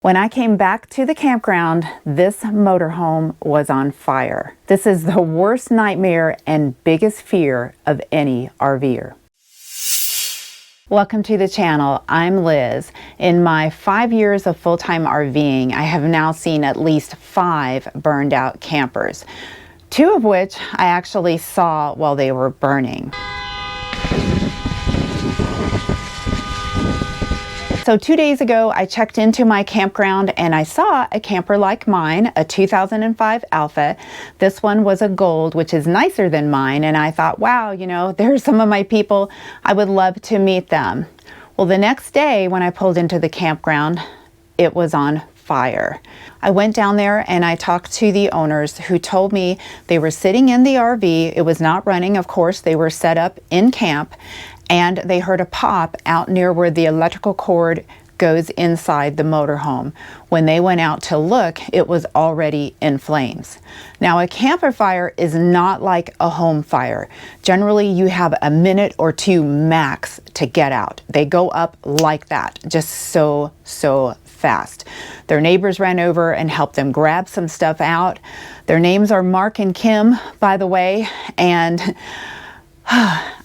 When I came back to the campground, this motorhome was on fire. This is the worst nightmare and biggest fear of any RVer. Welcome to the channel. I'm Liz. In my 5 years of full-time RVing, I have now seen at least 5 burned out campers, 2 of which I actually saw while they were burning. So 2 days ago, I checked into my campground and I saw a camper like mine, a 2005 Alpha. This one was a gold, which is nicer than mine. And I thought, wow, you know, there's some of my people. I would love to meet them. Well, the next day when I pulled into the campground, it was on fire. I went down there and I talked to the owners who told me they were sitting in the RV. It was not running, of course. They were set up in camp. And they heard a pop out near where the electrical cord goes inside the motorhome. When they went out to look, it was already in flames. Now, a camper fire is not like a home fire. Generally, you have a minute or 2 max to get out. They go up like that, just so fast. Their neighbors ran over and helped them grab some stuff out. Their names are Mark and Kim, by the way, and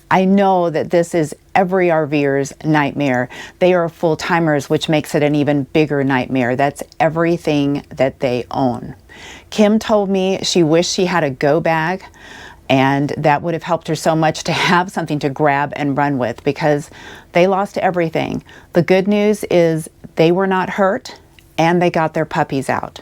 I know that this is every RVer's nightmare. They are full-timers, which makes it an even bigger nightmare. That's everything that they own. Kim told me she wished she had a go bag, and that would have helped her so much to have something to grab and run with because they lost everything. The good news is they were not hurt and they got their puppies out.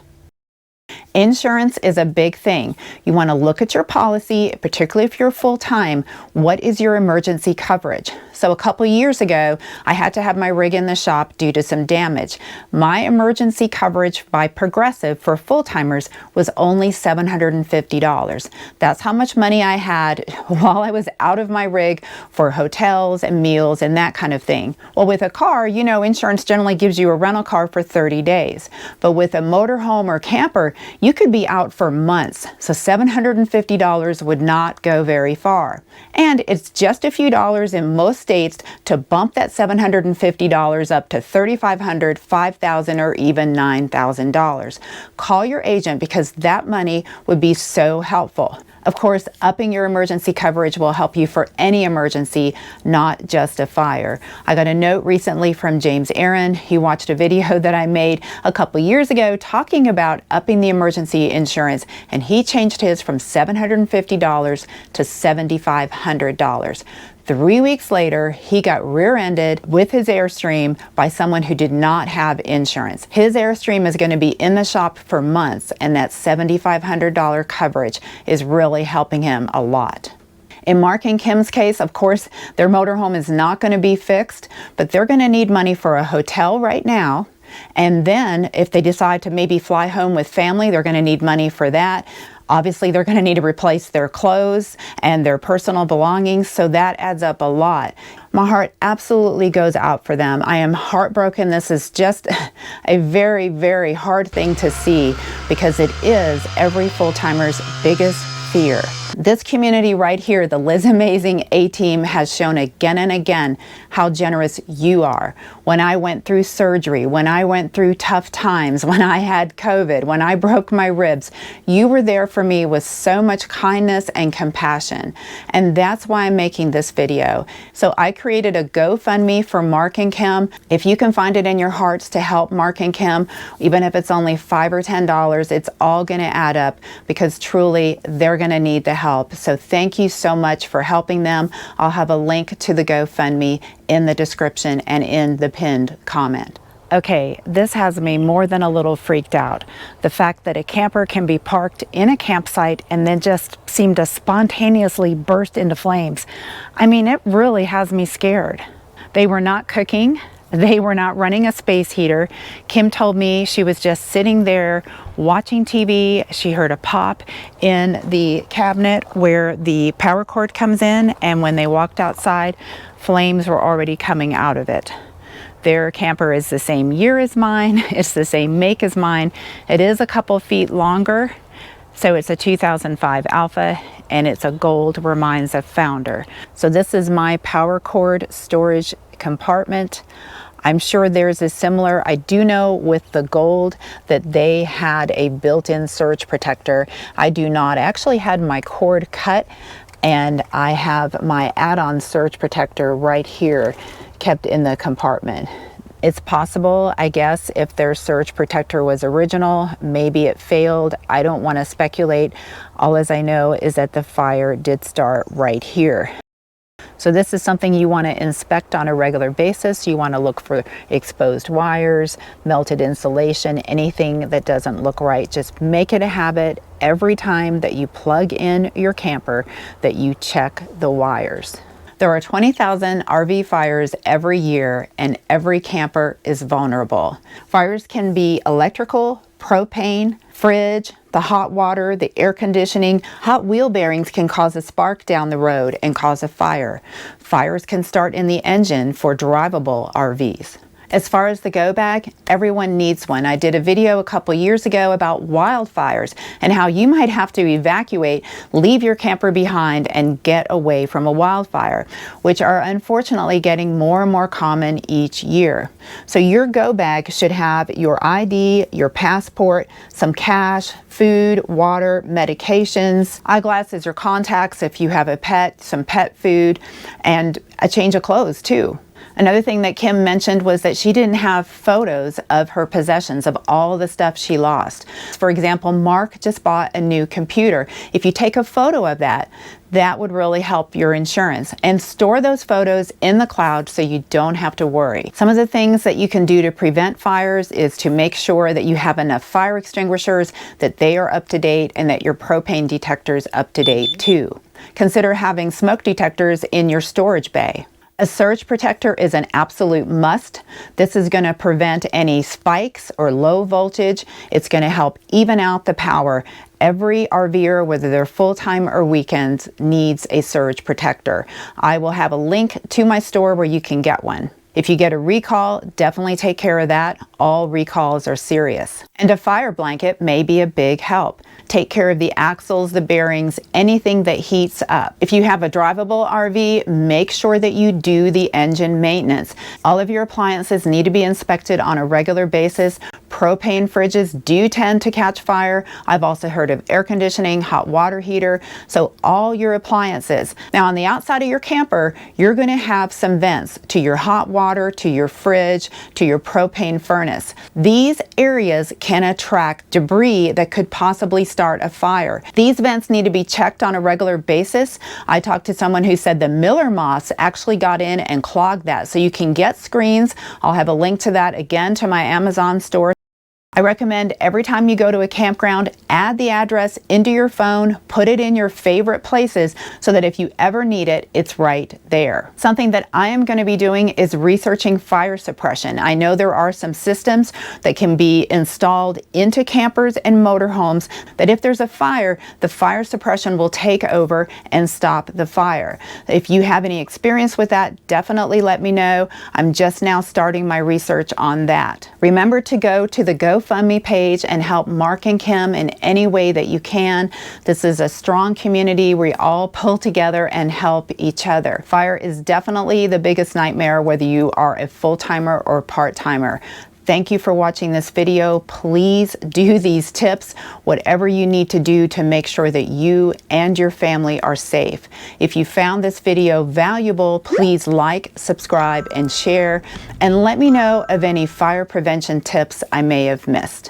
Insurance is a big thing. You want to look at your policy, particularly if you're full-time. What is your emergency coverage? So a couple years ago, I had to have my rig in the shop due to some damage. My emergency coverage by Progressive for full-timers was only $750. That's how much money I had while I was out of my rig for hotels and meals and that kind of thing. Well, with a car, you know, insurance generally gives you a rental car for 30 days. But with a motorhome or camper, you could be out for months, so $750 would not go very far. And it's just a few dollars in most states to bump that $750 up to $3,500, $5,000, or even $9,000. Call your agent because that money would be so helpful. Of course, upping your emergency coverage will help you for any emergency, not just a fire. I got a note recently from James Aaron. He watched a video that I made a couple years ago talking about upping the emergency insurance, and he changed his from $750 to $7,500. 3 weeks later, he got rear-ended with his Airstream by someone who did not have insurance. His Airstream is going to be in the shop for months, and that $7,500 coverage is really helping him a lot. In Mark and Kim's case, of course, their motorhome is not going to be fixed, but they're going to need money for a hotel right now. And then if they decide to maybe fly home with family, they're going to need money for that. Obviously, they're going to need to replace their clothes and their personal belongings, so that adds up a lot. My heart absolutely goes out for them. I am heartbroken. This is just a very, very hard thing to see because it is every full-timer's biggest fear. This community right here, the Liz Amazing A-Team, has shown again and again how generous you are. When I went through surgery, when I went through tough times, when I had COVID, when I broke my ribs, you were there for me with so much kindness and compassion. And that's why I'm making this video. So I created a GoFundMe for Mark and Kim. If you can find it in your hearts to help Mark and Kim, even if it's only $5 or $10, it's all going to add up because truly they're going to need the help. So thank you so much for helping them. I'll have a link to the GoFundMe in the description and in the pinned comment. Okay, this has me more than a little freaked out. The fact that a camper can be parked in a campsite and then just seem to spontaneously burst into flames. I mean, it really has me scared. They were not cooking. They were not running a space heater. Kim told me she was just sitting there watching TV. She heard a pop in the cabinet where the power cord comes in, and when they walked outside, flames were already coming out of it. Their camper is the same year as mine. It's the same make as mine. It is a couple feet longer. So it's a 2005 Alpha, and it's a gold where mine's a Founder. So this is my power cord storage compartment. I'm sure theirs is similar. I do know with the Gold that they had a built-in surge protector. I do not. I actually had my cord cut, and I have my add-on surge protector right here kept in the compartment. It's possible, I guess, if their surge protector was original, maybe it failed. I don't want to speculate. All as I know is that the fire did start right here. So this is something you want to inspect on a regular basis. You want to look for exposed wires, melted insulation, anything that doesn't look right. Just make it a habit every time that you plug in your camper that you check the wires. There are 20,000 RV fires every year, and every camper is vulnerable. Fires can be electrical, propane, fridge, the hot water, the air conditioning. Hot wheel bearings can cause a spark down the road and cause a fire. Fires can start in the engine for drivable RVs. As far as the go bag, everyone needs one. I did a video a couple years ago about wildfires and how you might have to evacuate, leave your camper behind, and get away from a wildfire, which are unfortunately getting more and more common each year. So your go bag should have your ID, your passport, some cash, food, water, medications, eyeglasses or contacts if you have a pet, some pet food, and a change of clothes too. Another thing that Kim mentioned was that she didn't have photos of her possessions, of all the stuff she lost. For example, Mark just bought a new computer. If you take a photo of that, that would really help your insurance. And store those photos in the cloud so you don't have to worry. Some of the things that you can do to prevent fires is to make sure that you have enough fire extinguishers, that they are up to date, and that your propane detector is up to date too. Consider having smoke detectors in your storage bay. A surge protector is an absolute must. This is going to prevent any spikes or low voltage. It's going to help even out the power. Every RVer, whether they're full-time or weekends, needs a surge protector. I will have a link to my store where you can get one. If you get a recall, definitely take care of that. All recalls are serious. And a fire blanket may be a big help. Take care of the axles, the bearings, anything that heats up. If you have a drivable RV, make sure that you do the engine maintenance. All of your appliances need to be inspected on a regular basis. Propane fridges do tend to catch fire. I've also heard of air conditioning, hot water heater, so all your appliances. Now on the outside of your camper, you're going to have some vents to your hot water, to your fridge, to your propane furnace. These areas can attract debris that could possibly start a fire. These vents need to be checked on a regular basis. I talked to someone who said the Miller moths actually got in and clogged that. So you can get screens. I'll have a link to that again to my Amazon store. I recommend every time you go to a campground, add the address into your phone, put it in your favorite places so that if you ever need it, it's right there. Something that I am going to be doing is researching fire suppression. I know there are some systems that can be installed into campers and motorhomes that if there's a fire, the fire suppression will take over and stop the fire. If you have any experience with that, definitely let me know. I'm just now starting my research on that. Remember to go to the GoFundMe page and help Mark and Kim in any way that you can. This is a strong community. We all pull together and help each other. Fire is definitely the biggest nightmare, whether you are a full-timer or part-timer. Thank you for watching this video. Please do these tips, whatever you need to do to make sure that you and your family are safe. If you found this video valuable, please like, subscribe, and share, and let me know of any fire prevention tips I may have missed.